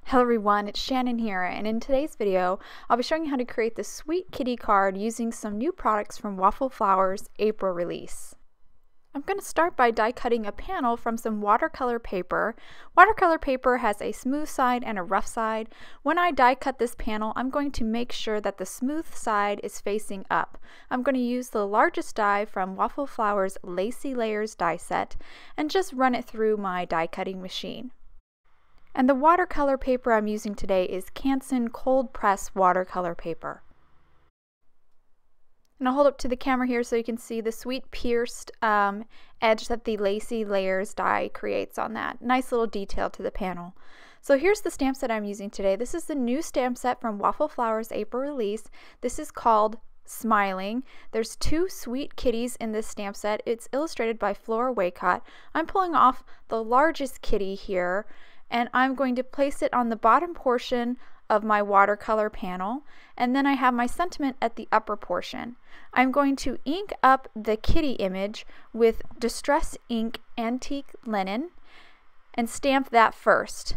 Hello everyone, it's Shannon here, and in today's video I'll be showing you how to create this sweet kitty card using some new products from Waffle Flower's April release. I'm going to start by die cutting a panel from some watercolor paper. Watercolor paper has a smooth side and a rough side. When I die cut this panel, I'm going to make sure that the smooth side is facing up. I'm going to use the largest die from Waffle Flower's LACY Layers die set and just run it through my die cutting machine. And the watercolor paper I'm using today is Canson cold press watercolor paper. And I'll hold up to the camera here so you can see the sweet pierced edge that the LACY Layers die creates on that. Nice little detail to the panel. So here's the stamp set I'm using today. This is the new stamp set from Waffle Flower's April release. This is called Smiling. There's two sweet kitties in this stamp set. It's illustrated by Flora Waycott. I'm pulling off the largest kitty here, and I'm going to place it on the bottom portion of my watercolor panel, and then I have my sentiment at the upper portion. I'm going to ink up the kitty image with Distress Ink Antique Linen and stamp that first.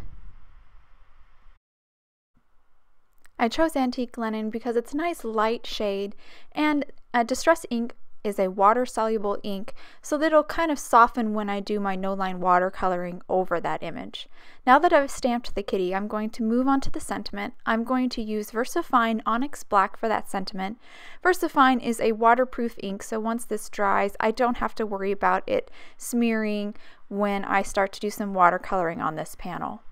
I chose Antique Linen because it's a nice light shade, and Distress Ink is a water-soluble ink, so that it'll kind of soften when I do my no-line watercoloring over that image. Now that I've stamped the kitty, I'm going to move on to the sentiment. I'm going to use VersaFine ONYX Black for that sentiment. VersaFine is a waterproof ink, so once this dries, I don't have to worry about it smearing when I start to do some watercoloring on this panel.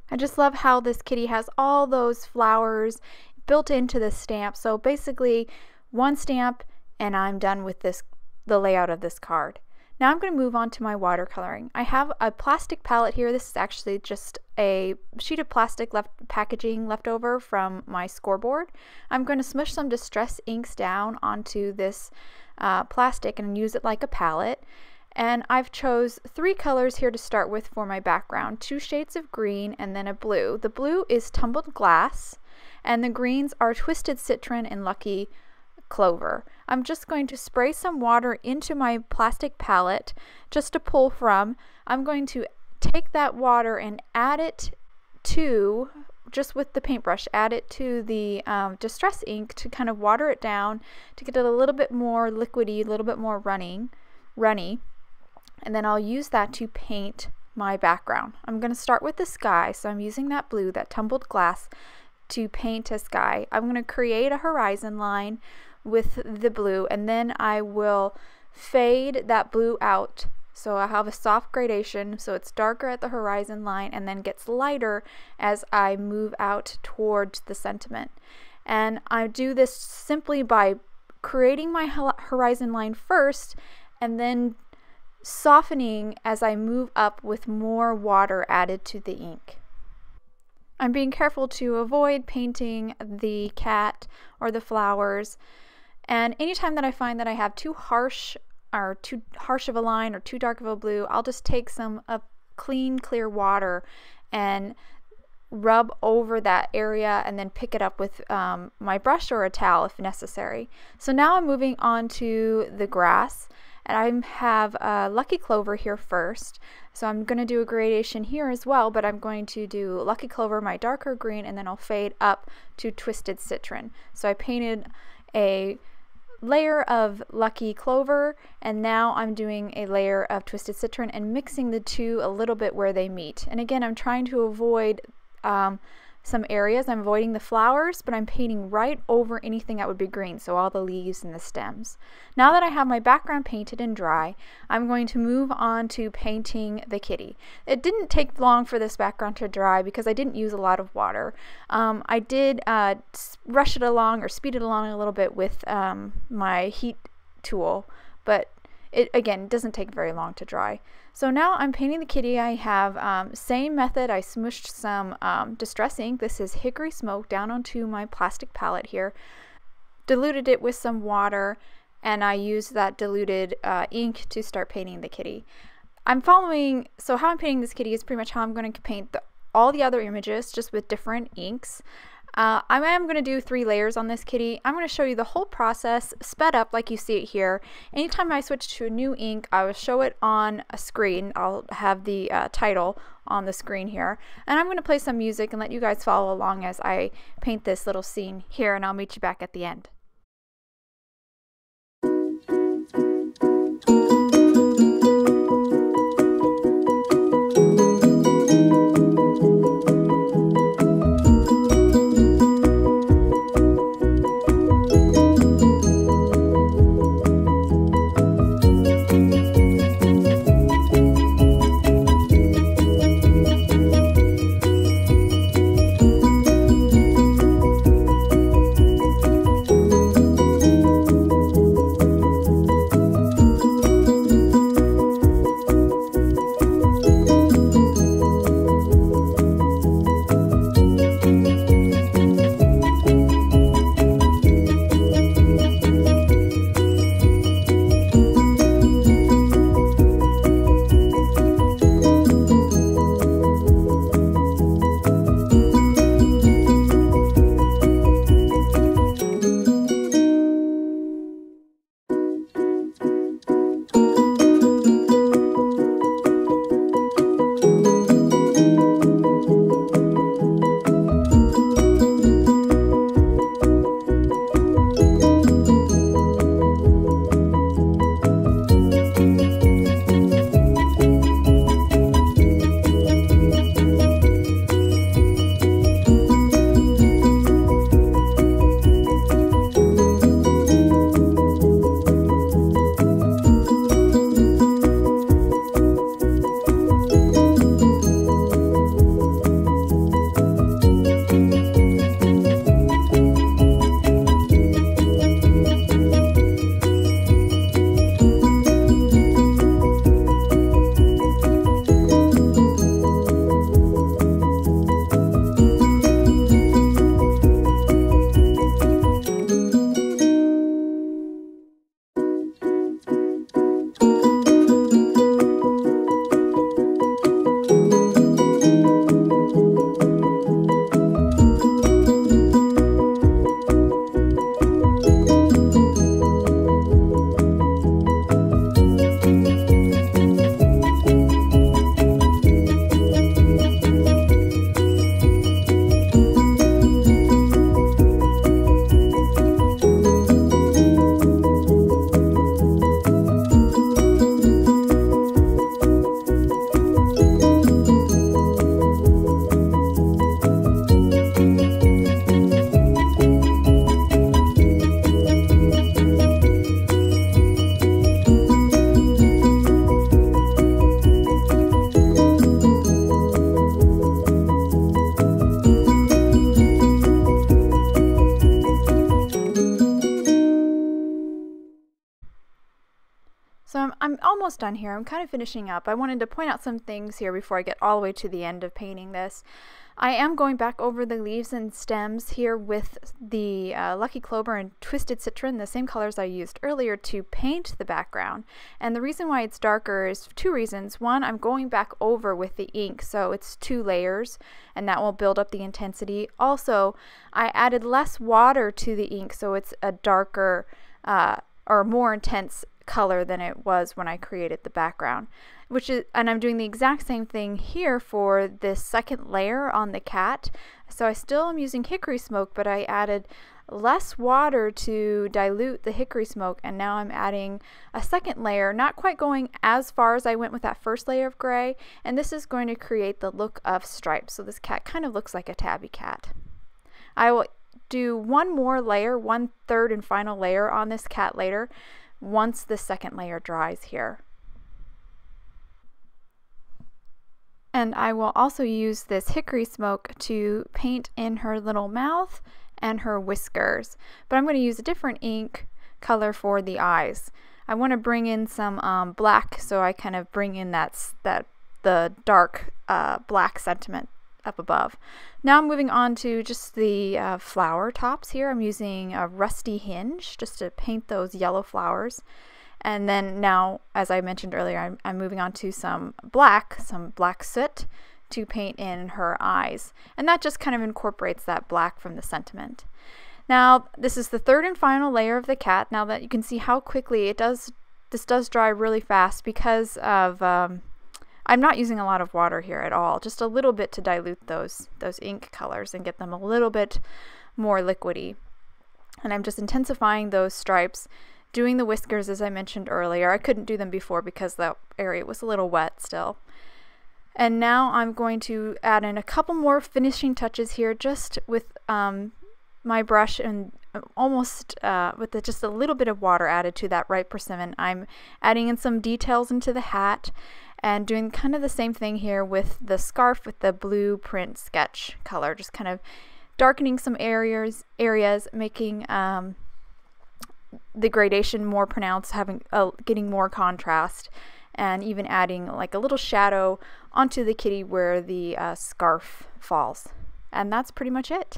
I just love how this kitty has all those flowers built into the stamp, so basically one stamp and I'm done with the layout of this card. Now I'm going to move on to my watercoloring. I have a plastic palette here. This is actually just a sheet of plastic packaging left over from my scoreboard. I'm going to smush some Distress inks down onto this plastic and use it like a palette. And I've chose three colors here to start with for my background. Two shades of green and then a blue. The blue is Tumbled Glass and the greens are Twisted Citron and Lucky Clover. I'm just going to spray some water into my plastic palette just to pull from. I'm going to take that water and add it to, just with the paintbrush, add it to the Distress ink to kind of water it down to get it a little bit more liquidy, a little bit more runny. And then I'll use that to paint my background. I'm going to start with the sky, so I'm using that blue, that Tumbled Glass, to paint a sky. I'm going to create a horizon line with the blue, and then I will fade that blue out, so I have a soft gradation, so it's darker at the horizon line and then gets lighter as I move out towards the sentiment. And I do this simply by creating my horizon line first and then softening as I move up with more water added to the ink. I'm being careful to avoid painting the cat or the flowers, and anytime that I find that I have too harsh of a line or too dark of a blue, I'll just take some clean, clear water and rub over that area and then pick it up with my brush or a towel if necessary. So now I'm moving on to the grass, and I have Lucky Clover here first. So I'm going to do a gradation here as well, but I'm going to do Lucky Clover, my darker green, and then I'll fade up to Twisted Citron. So I painted a layer of Lucky Clover, and now I'm doing a layer of Twisted Citron and mixing the two a little bit where they meet. And again, I'm trying to avoid some areas. I'm avoiding the flowers, but I'm painting right over anything that would be green, so all the leaves and the stems. Now that I have my background painted and dry, I'm going to move on to painting the kitty. It didn't take long for this background to dry because I didn't use a lot of water. I did rush it along or speed it along a little bit with my heat tool, but it doesn't take very long to dry. So now I'm painting the kitty. I have same method. I smushed some Distress ink. This is Hickory Smoke down onto my plastic palette here. Diluted it with some water, and I used that diluted ink to start painting the kitty. So how I'm painting this kitty is pretty much how I'm going to paint all the other images, just with different inks. I am going to do 3 layers on this kitty. I'm going to show you the whole process sped up like you see it here. Anytime I switch to a new ink, I will show it on a screen. I'll have the title on the screen here. And I'm going to play some music and let you guys follow along as I paint this little scene here, and I'll meet you back at the end. So I'm almost done here. I'm kind of finishing up. I wanted to point out some things here before I get all the way to the end of painting this. I am going back over the leaves and stems here with the Lucky Clover and Twisted Citron, the same colors I used earlier, to paint the background. And the reason why it's darker is 2 reasons. One, I'm going back over with the ink, so it's 2 layers, and that will build up the intensity. Also, I added less water to the ink, so it's a darker or more intense color than it was when I created the background, and I'm doing the exact same thing here for this second layer on the cat. So I still am using hickory smoke, but I added less water to dilute the hickory smoke, and now I'm adding a second layer, not quite going as far as I went with that first layer of gray, and this is going to create the look of stripes. So this cat kind of looks like a tabby cat. I will do one more layer, 1/3 and final layer on this cat later, once the second layer dries here. And I will also use this hickory smoke to paint in her little mouth and her whiskers. But I'm going to use a different ink color for the eyes. I want to bring in some black, so I kind of bring in the dark black sentiment up above. Now I'm moving on to just the flower tops here. I'm using a rusty hinge just to paint those yellow flowers. And then now, as I mentioned earlier, I'm moving on to some black soot to paint in her eyes. And that just kind of incorporates that black from the sentiment. Now, this is the third and final layer of the cat. Now that you can see how quickly this does dry really fast because of, I'm not using a lot of water here at all, just a little bit to dilute those ink colors and get them a little bit more liquidy. And I'm just intensifying those stripes, doing the whiskers as I mentioned earlier. I couldn't do them before because that area was a little wet still. And now I'm going to add in a couple more finishing touches here just with my brush and almost with just a little bit of water added to that right persimmon. I'm adding in some details into the hat and doing kind of the same thing here with the scarf with the blue print sketch color, just kind of darkening some areas, making the gradation more pronounced, getting more contrast, and even adding like a little shadow onto the kitty where the scarf falls. And that's pretty much it.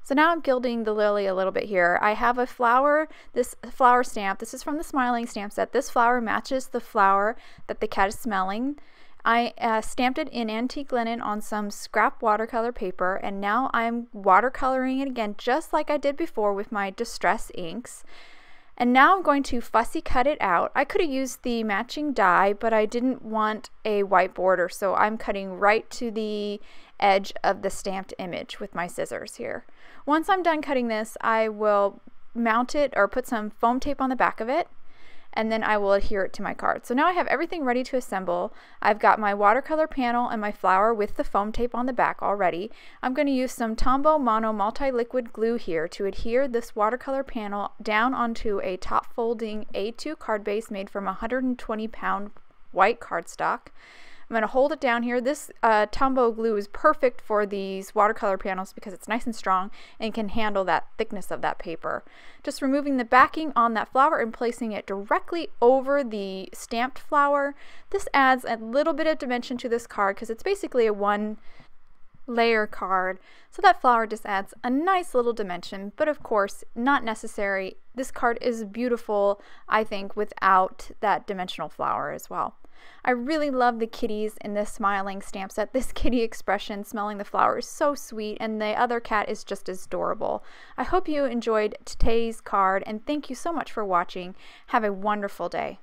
So now I'm gilding the lily a little bit here. I have a flower, this flower stamp. This is from the Smiling stamp set. This flower matches the flower that the cat is smelling. I stamped it in antique linen on some scrap watercolor paper, and now I'm watercoloring it again just like I did before with my distress inks. And now I'm going to fussy cut it out. I could have used the matching die, but I didn't want a white border, so I'm cutting right to the edge of the stamped image with my scissors here. Once I'm done cutting this, I will mount it or put some foam tape on the back of it, and then I will adhere it to my card. So now I have everything ready to assemble. I've got my watercolor panel and my flower with the foam tape on the back already. I'm going to use some Tombow Mono multi-liquid glue here to adhere this watercolor panel down onto a top folding A2 card base made from 120-pound white cardstock. I'm going to hold it down here. This Tombow glue is perfect for these watercolor panels because it's nice and strong and can handle that thickness of that paper. Just removing the backing on that flower and placing it directly over the stamped flower. This adds a little bit of dimension to this card because it's basically a one layer card. So that flower just adds a nice little dimension, but of course not necessary. This card is beautiful, I think, without that dimensional flower as well. I really love the kitties in this Smiling stamp set. This kitty expression smelling the flower is so sweet, and the other cat is just as adorable. I hope you enjoyed today's card, and thank you so much for watching. Have a wonderful day.